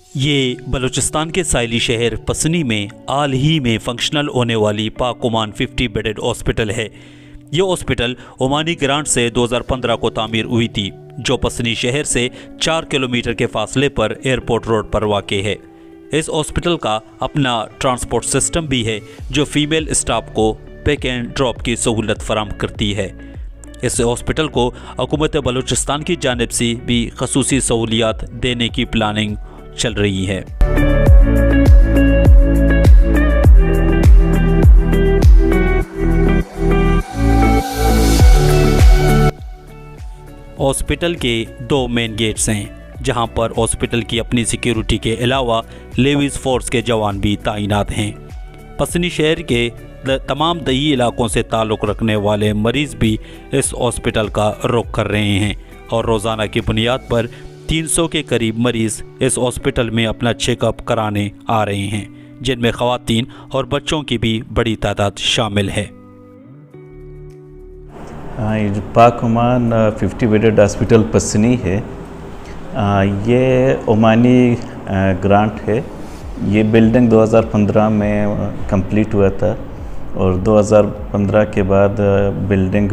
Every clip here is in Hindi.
ये बलूचिस्तान के साहिली शहर पसनी में हाल ही में फंक्शनल होने वाली पाक ओमान 50 बेडेड हॉस्पिटल है। ये हॉस्पिटल ओमानी ग्रांट से 2015 को तामीर हुई थी, जो पसनी शहर से 4 किलोमीटर के फासले पर एयरपोर्ट रोड पर वाक़ है। इस हॉस्पिटल का अपना ट्रांसपोर्ट सिस्टम भी है, जो फीमेल स्टाफ को पिक एंड ड्रॉप की सहूलत फराहम करती है। इस हॉस्पिटल को हुकूमत बलूचिस्तान की जानिब से भी खसूसी सहूलियात देने की प्लानिंग चल रही है। हॉस्पिटल के 2 मेन गेट्स हैं, जहां पर हॉस्पिटल की अपनी सिक्योरिटी के अलावा लेविस फोर्स के जवान भी तैनात हैं। पसनी शहर के तमाम दही इलाकों से ताल्लुक़ रखने वाले मरीज़ भी इस हॉस्पिटल का रुख कर रहे हैं और रोज़ाना की बुनियाद पर 300 के करीब मरीज़ इस हॉस्पिटल में अपना चेकअप कराने आ रहे हैं, जिनमें ख़वातीन और बच्चों की भी बड़ी तादाद शामिल है। ये पाक ओमान 50 बेडेड हॉस्पिटल पसनी है। ये ओमानी ग्रांट है। ये बिल्डिंग 2015 में कंप्लीट हुआ था और 2015 के बाद बिल्डिंग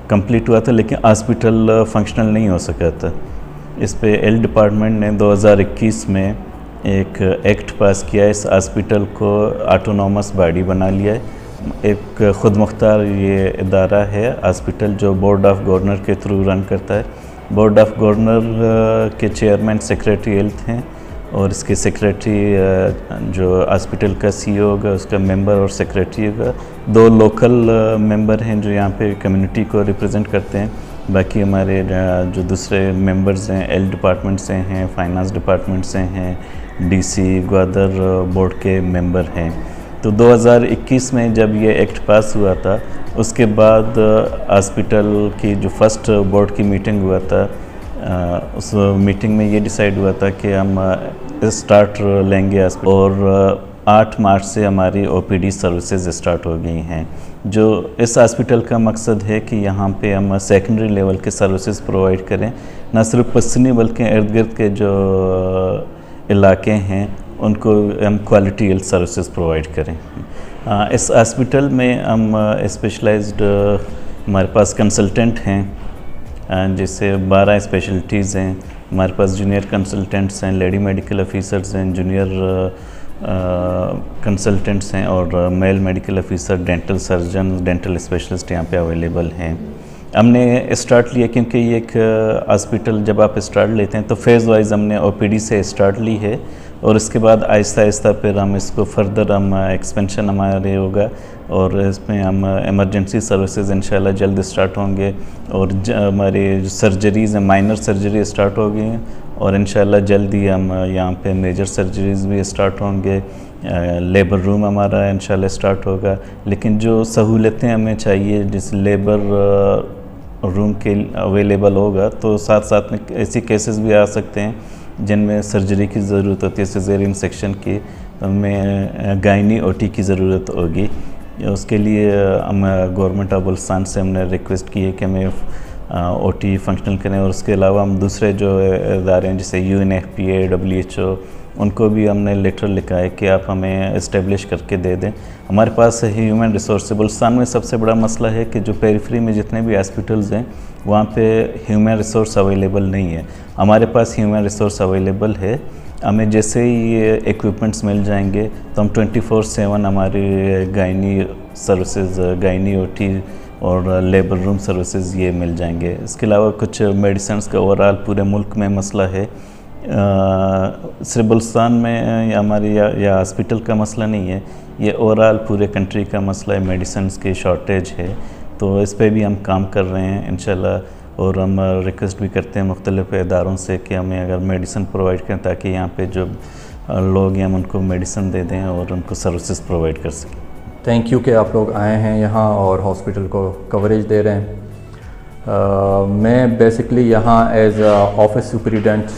कंप्लीट हुआ था, लेकिन हॉस्पिटल फंक्शनल नहीं हो सका था। इस पे हेल्थ डिपार्टमेंट ने 2021 में एक एक्ट पास किया, इस हॉस्पिटल को ऑटोनॉमस बॉडी बना लिया है। एक ख़ुद मुख्तार ये इदारा है हॉस्पिटल, जो बोर्ड ऑफ गवर्नर के थ्रू रन करता है। बोर्ड ऑफ गवर्नर के चेयरमैन सेक्रेटरी हेल्थ हैं और इसके सेक्रेटरी जो हॉस्पिटल का CEO होगा उसका मेंबर और सेक्रेटरी होगा। 2 लोकल मेंबर हैं जो यहाँ पे कम्युनिटी को रिप्रेजेंट करते हैं। बाकी हमारे जो दूसरे मेंबर्स हैं हेल्थ डिपार्टमेंट से हैं, फाइनेंस डिपार्टमेंट से हैं, DC ग्वादर बोर्ड के मेंबर हैं। तो 2021 में जब ये एक्ट पास हुआ था, उसके बाद हॉस्पिटल की जो फर्स्ट बोर्ड की मीटिंग हुआ था, उस मीटिंग में ये डिसाइड हुआ था कि हम स्टार्ट लेंगे हॉस्पिटल, और 8 मार्च से हमारी OPD सर्विसेज स्टार्ट हो गई हैं। जो इस हॉस्पिटल का मकसद है कि यहाँ पे हम सेकेंडरी लेवल के सर्विसेज प्रोवाइड करें, न सिर्फ पसनी बल्कि इर्द गिर्द के जो इलाके हैं उनको हम क्वालिटी हेल्थ सर्विसेज प्रोवाइड करें। इस हॉस्पिटल में हम स्पेशलाइज्ड हमारे पास कंसल्टेंट हैं, जैसे 12 स्पेशलिटीज़ हैं। हमारे पास जूनियर कंसल्टेंट्स हैं, लेडी मेडिकल ऑफिसर्स हैं, जूनियर कंसल्टेंट्स हैं और male medical officer, dental surgeon, dental specialist यहाँ पे अवेलेबल हैं। हमने स्टार्ट लिया क्योंकि ये एक हॉस्पिटल जब आप स्टार्ट लेते हैं तो फेज़ वाइज हमने OPD से स्टार्ट ली है और उसके बाद आहिस्ता आहिस्ता फिर हम इसको फर्दर हम एक्सपेंशन हमारे होगा और इसमें हम इमरजेंसी सर्विसेज इंशाल्लाह जल्द स्टार्ट होंगे और हमारे जो सर्जरीज़ हैं, माइनर सर्जरी स्टार्ट हो गई हैं और इंशाल्लाह जल्द ही हम यहाँ पे मेजर सर्जरीज़ भी स्टार्ट होंगे। लेबर रूम हमारा इंशाल्लाह स्टार्ट होगा। लेकिन जो सहूलतें हमें चाहिए, जिस लेबर रूम के अवेलेबल होगा, तो साथ साथ में ऐसी केसेस भी आ सकते हैं जिनमें सर्जरी की ज़रूरत होती है, सिज़ेरियन सेक्शन की, तो हमें गायनी OT की ज़रूरत होगी। उसके लिए हम गवर्नमेंट ऑफ बलूचिस्तान से हमने रिक्वेस्ट की है कि हमें OT फंक्शनल करें और उसके अलावा हम दूसरे जो इदारे हैं जैसे UNFPA, WHO, उनको भी हमने लेटर लिखा है कि आप हमें इस्टेब्लिश करके दे दें। हमारे पास ह्यूमन रिसोर्स बलूचिस्तान में सबसे बड़ा मसला है कि जो पेरिफेरी में जितने भी हॉस्पिटल्स हैं वहाँ पे ह्यूमन रिसोर्स अवेलेबल नहीं है। हमारे पास ह्यूमन रिसोर्स अवेलेबल है। हमें जैसे ही ये इक्विपमेंट्स मिल जाएंगे तो हम 24/7 हमारी गायनी सर्विसेज, गायनी OT और लेबर रूम सर्विसेज ये मिल जाएंगे। इसके अलावा कुछ मेडिसिन्स का ओवरऑल पूरे मुल्क में मसला है। सिर्फ बलूचिस्तान में हमारी या हॉस्पिटल का मसला नहीं है, ये ओवरऑल पूरे कंट्री का मसला है, मेडिसिन्स की शॉर्टेज है। तो इस पे भी हम काम कर रहे हैं इंशाल्लाह और हम रिक्वेस्ट भी करते हैं मुख्तलिफ इदारों से कि हमें अगर मेडिसिन प्रोवाइड करें ताकि यहाँ पे जो लोग हैं हम उनको मेडिसिन दे दें और उनको सर्विसेज प्रोवाइड कर सकें। थैंक यू कि आप लोग आए हैं यहाँ और हॉस्पिटल को कवरेज दे रहे हैं। मैं बेसिकली यहाँ as office superintendent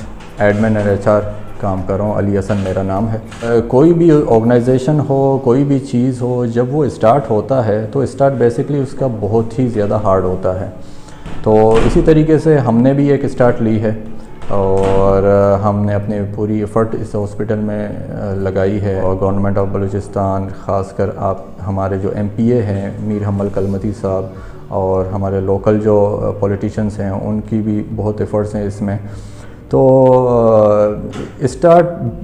admin and HR काम कर रहा हूँ। अली हसन मेरा नाम है। कोई भी ऑर्गेनाइजेशन हो, कोई भी चीज़ हो, जब वो स्टार्ट होता है तो स्टार्ट बेसिकली उसका बहुत ही ज़्यादा हार्ड होता है। तो इसी तरीके से हमने भी एक स्टार्ट ली है और हमने अपनी पूरी एफ़र्ट इस हॉस्पिटल में लगाई है। और गवर्नमेंट ऑफ बलूचिस्तान, ख़ासकर आप हमारे जो MPA हैं मीर हमल कलमती साहब, और हमारे लोकल जो पॉलिटिशियंस हैं उनकी भी बहुत एफ़र्ट्स हैं इसमें। तो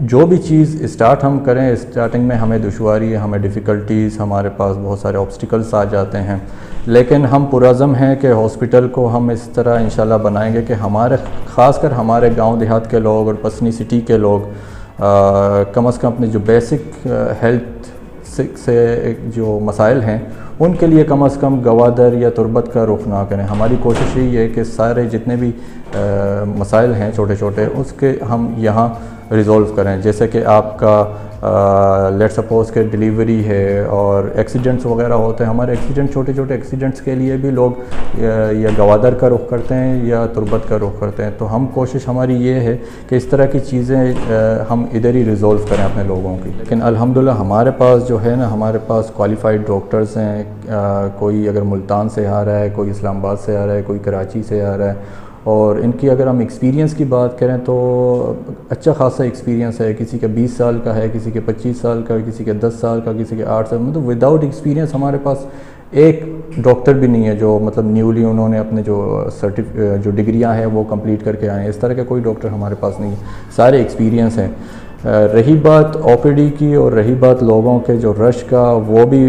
जो भी चीज़ स्टार्ट हम करें, स्टार्टिंग में हमें दुश्वारी है, हमें डिफ़िकल्टीज़, हमारे पास बहुत सारे ऑब्स्टिकल्स आ जाते हैं, लेकिन हम पुरज़म हैं कि हॉस्पिटल को हम इस तरह इंशाल्लाह बनाएंगे कि ख़ासकर हमारे गांव देहात के लोग और पसनी सिटी के लोग कम से कम अपने जो बेसिक हेल्थ से जो मसाइल हैं उनके लिए कम से कम गवादर या तुरबत का रुख ना करें। हमारी कोशिश यही है कि सारे जितने भी मसाइल हैं छोटे छोटे उसके हम यहाँ रिज़ॉल्व करें। जैसे कि आपका लेट सपोज़ के डिलीवरी है और एक्सीडेंट्स वगैरह होते हैं। हमारे एक्सीडेंट, छोटे छोटे एक्सीडेंट्स के लिए भी लोग या गवादर का रुख करते हैं या तुरबत का रुख करते हैं। तो हम कोशिश हमारी ये है कि इस तरह की चीज़ें हम इधर ही रिज़ॉल्व करें अपने लोगों की। लेकिन अल्हम्दुलिल्लाह हमारे पास जो है ना, हमारे पास क्वालिफाइड डॉक्टर्स हैं। कोई अगर मुल्तान से आ रहा है, कोई इस्लामाबाद से आ रहा है, कोई कराची से आ रहा है, और इनकी अगर हम एक्सपीरियंस की बात करें तो अच्छा खासा एक्सपीरियंस है। किसी का 20 साल का है, किसी के 25 साल का, किसी के 10 साल का, किसी के 8 साल। मतलब विदाउट एक्सपीरियंस हमारे पास एक डॉक्टर भी नहीं है जो मतलब न्यूली उन्होंने अपने जो डिग्रियां हैं वो कंप्लीट करके आए हैं। इस तरह का कोई डॉक्टर हमारे पास नहीं है, सारे एक्सपीरियंस हैं। रही बात OPD की और रही बात लोगों के जो रश का, वो भी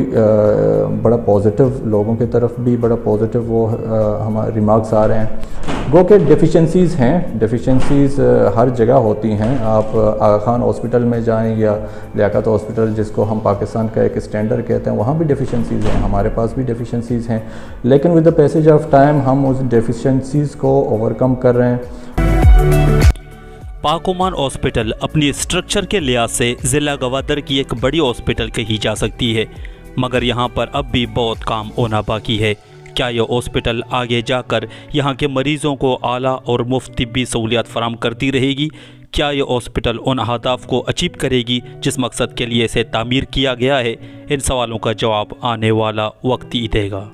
बड़ा पॉजिटिव, लोगों की तरफ भी बड़ा पॉजिटिव वो हमारे रिमार्क्स आ रहे हैं। गो के डेफिशिएंसीज़ हैं, डेफिशिएंसीज़ हर जगह होती हैं। आप आगा खान हॉस्पिटल में जाएं या लियाकत हॉस्पिटल, जिसको हम पाकिस्तान का एक स्टैंडर्ड कहते हैं, वहाँ भी डेफिशिएंसीज़ हैं, हमारे पास भी डेफिशिएंसीज़ हैं। लेकिन with the passage of time हम उस डेफिशिएंसीज़ को ओवरकम कर रहे हैं। पाक ओमान हॉस्पिटल अपनी स्ट्रक्चर के लिहाज से ज़िला गवादर की एक बड़ी हॉस्पिटल कही जा सकती है, मगर यहाँ पर अब भी बहुत काम होना बाकी है। क्या यह हॉस्पिटल आगे जाकर यहाँ के मरीज़ों को आला और मुफ्त तिब्बी सहूलियात फराम करती रहेगी? क्या यह हॉस्पिटल उन अहदाफ को अचीव करेगी जिस मकसद के लिए इसे तामीर किया गया है? इन सवालों का जवाब आने वाला वक्त ही देगा।